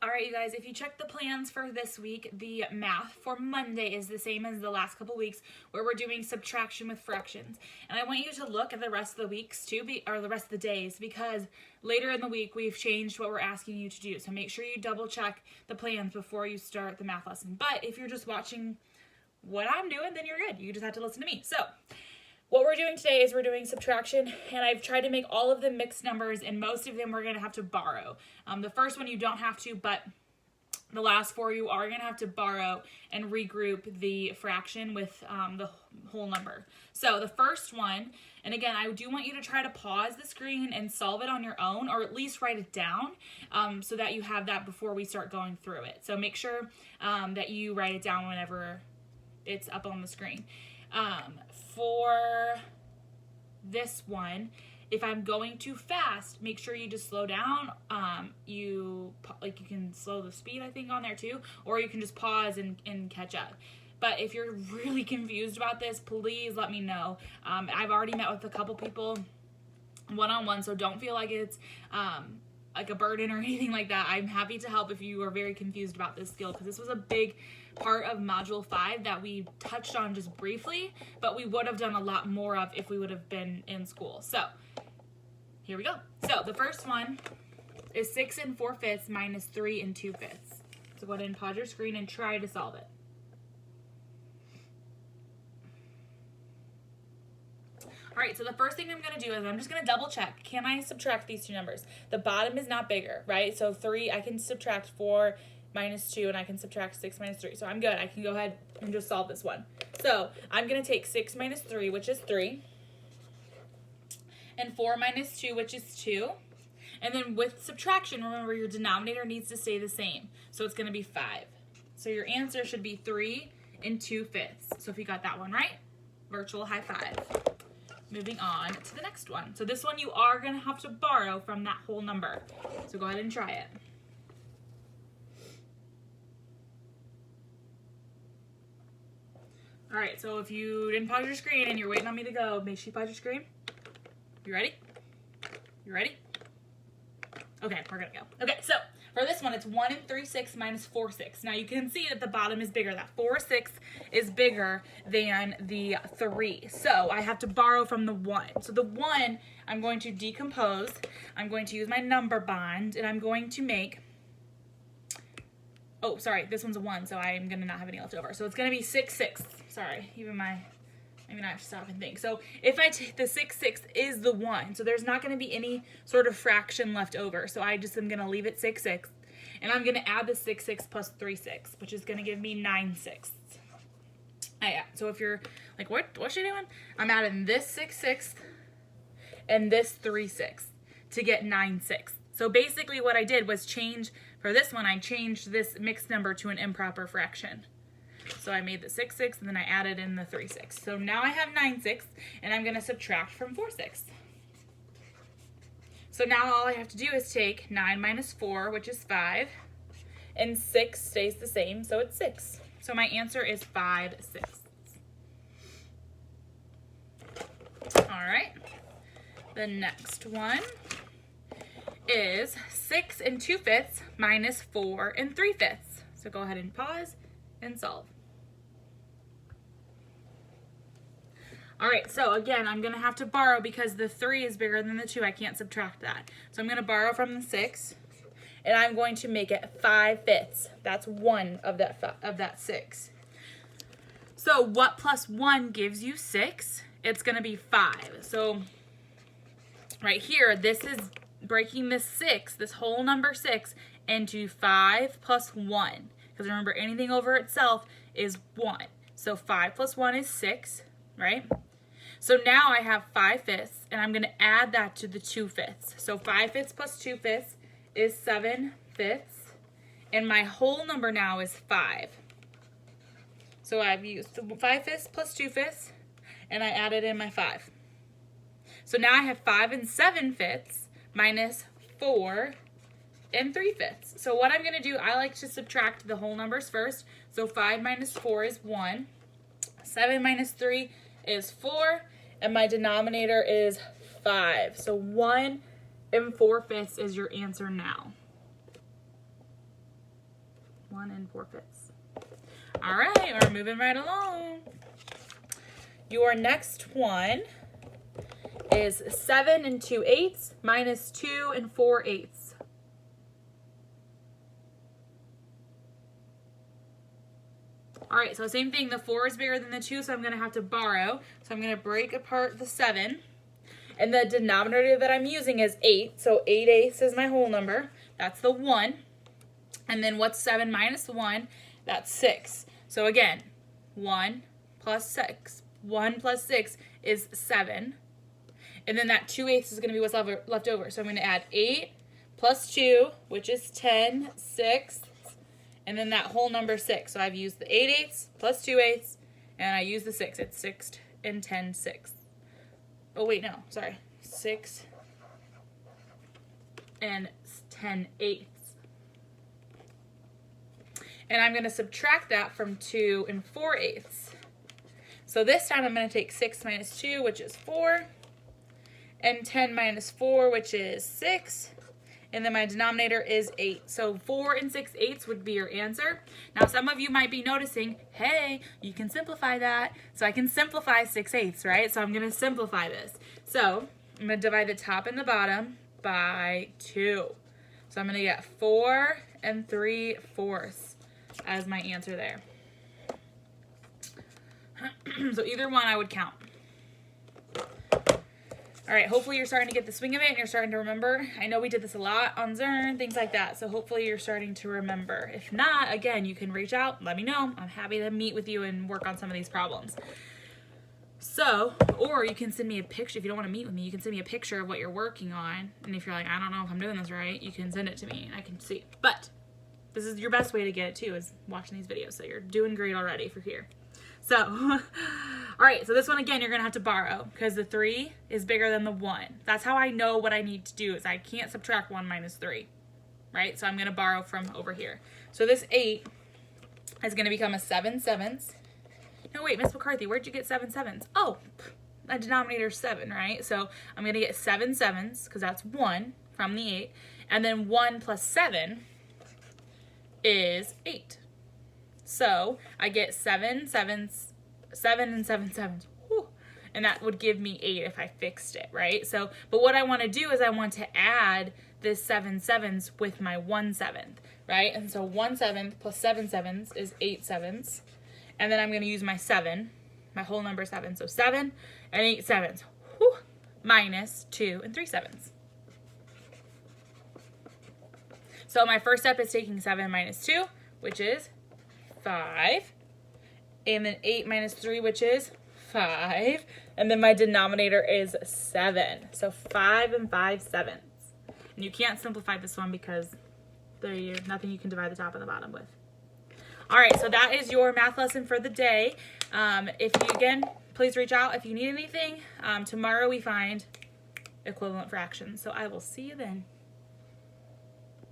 Alright, you guys, if you check the plans for this week, the math for Monday is the same as the last couple weeks where we're doing subtraction with fractions. And I want you to look at the rest of the weeks too, or the rest of the days, because later in the week we've changed what we're asking you to do. So make sure you double check the plans before you start the math lesson. But if you're just watching what I'm doing, then you're good. You just have to listen to me. So what we're doing today is we're doing subtraction, and I've tried to make all of them mixed numbers, and most of them we're going to have to borrow. The first one you don't have to, but the last four you are going to have to borrow and regroup the fraction with the whole number. So the first one, and again, I do want you to try to pause the screen and solve it on your own, or at least write it down so that you have that before we start going through it. So make sure that you write it down whenever it's up on the screen. For this one, if I'm going too fast, make sure you just slow down. You can slow the speed, I think, on there too, or you can just pause and catch up. But if you're really confused about this, please let me know. I've already met with a couple people one-on-one, so don't feel like it's like a burden or anything like that. I'm happy to help if you are very confused about this skill, because this was a big part of Module 5 that we touched on just briefly, but we would have done a lot more of if we would have been in school. So here we go. So the first one is 6 4/5 minus 3 2/5. So go ahead and pause your screen and try to solve it. All right, so the first thing I'm going to do is I'm just going to double check. Can I subtract these two numbers? The bottom is not bigger, right? So 3, I can subtract 4 minus 2, and I can subtract 6 minus 3. So I'm good. I can go ahead and just solve this one. So I'm going to take 6 minus 3, which is 3, and 4 minus 2, which is 2. And then with subtraction, remember your denominator needs to stay the same. So it's going to be 5. So your answer should be 3 2/5. So if you got that one right, virtual high five. Moving on to the next one. So this one you are going to have to borrow from that whole number. So go ahead and try it. All right, so if you didn't pause your screen and you're waiting on me to go, make sure you pause your screen. You ready? You ready? Okay, we're gonna go. Okay, so for this one, it's 1 3/6 minus 4/6. Now you can see that the bottom is bigger. That 4/6 is bigger than the 3. So I have to borrow from the 1. So the 1, I'm going to decompose. I'm going to use my number bond, and I'm going to make, oh, sorry, this one's a 1, so I'm gonna not have any left over. So it's gonna be 6/6. Sorry, maybe I have to stop and think. So if I take the 6/6 is the 1, so there's not going to be any sort of fraction left over. So I just am going to leave it 6/6, and I'm going to add the 6/6 plus 3/6, which is going to give me 9/6. So if you're like, what's she doing? I'm adding this 6/6 and this 3/6 to get 9/6. So basically what I did was change, for this one, I changed this mixed number to an improper fraction. So I made the 6/6, and then I added in the 3/6. So now I have 9/6, and I'm going to subtract from 4/6. So now all I have to do is take 9 minus 4, which is 5, and 6 stays the same, so it's 6. So my answer is 5/6. All right. The next one is 6 2/5 minus 4 3/5. So go ahead and pause and solve. All right, so again, I'm going to have to borrow because the 3 is bigger than the 2. I can't subtract that. So I'm going to borrow from the 6, and I'm going to make it 5/5. That's 1 of that 6. So what plus 1 gives you 6? It's going to be 5. So right here, this is breaking this 6, this whole number 6, into 5 plus 1. Because remember, anything over itself is 1. So 5 plus 1 is 6, right? So now I have 5/5, and I'm going to add that to the 2/5. So 5/5 plus 2/5 is 7/5, and my whole number now is 5. So I've used 5/5 plus 2/5, and I added in my 5. So now I have 5 7/5 minus 4 3/5. So what I'm going to do, I like to subtract the whole numbers first. So 5 minus 4 is 1. 7 minus 3 is 4. And my denominator is 5. So 1 4/5 is your answer now. 1 4/5. All right, we're moving right along. Your next one is 7 2/8 minus 2 4/8. All right, so same thing. The 4 is bigger than the 2, so I'm going to have to borrow. So I'm going to break apart the 7. And the denominator that I'm using is 8. So 8/8 is my whole number. That's the 1. And then what's 7 minus 1? That's 6. So again, 1 plus 6. 1 plus 6 is 7. And then that 2/8 is going to be what's left over. So I'm going to add 8 plus 2, which is 10, 6. And then that whole number 6. So I've used the 8/8 plus 2/8, and I use the 6. It's 6 and 10, 6. Oh, wait, no, sorry. 6 and 10/8. And I'm going to subtract that from 2 4/8. So this time I'm going to take 6 minus 2, which is 4, and 10 minus 4, which is 6. And then my denominator is 8. So 4 6/8 would be your answer. Now some of you might be noticing, hey, you can simplify that. So I can simplify 6/8, right? So I'm going to simplify this. So I'm going to divide the top and the bottom by 2. So I'm going to get 4 3/4 as my answer there. So either one I would count. All right, hopefully you're starting to get the swing of it and you're starting to remember. I know we did this a lot on Zearn, things like that. So hopefully you're starting to remember. If not, again, you can reach out, let me know. I'm happy to meet with you and work on some of these problems. So, or you can send me a picture. If you don't want to meet with me, you can send me a picture of what you're working on. And if you're like, I don't know if I'm doing this right, you can send it to me and I can see. But this is your best way to get it too, is watching these videos. So you're doing great already for here. So, all right, so this one, again, you're going to have to borrow because the 3 is bigger than the 1. That's how I know what I need to do is I can't subtract 1 minus 3, right? So I'm going to borrow from over here. So this 8 is going to become a 7/7. No, wait, Miss McCarthy, where'd you get 7/7? Oh, that denominator is 7, right? So I'm going to get 7/7 because that's 1 from the 8. And then 1 plus 7 is 8. So I get 7 and 7/7. Whew. And that would give me 8 if I fixed it, right? So, but what I want to do is I want to add this 7/7 with my 1/7, right? And so 1/7 plus 7/7 is 8/7. And then I'm going to use my 7, my whole number 7. So 7 and 8/7. Whew. Minus 2 3/7. So my first step is taking 7 minus 2, which is 5, and then 8 minus 3, which is 5, and then my denominator is 7. So 5 5/7. And you can't simplify this one because there's nothing you can divide the top and the bottom with. All right, so that is your math lesson for the day. If you, again, please reach out if you need anything. Tomorrow we find equivalent fractions. So I will see you then.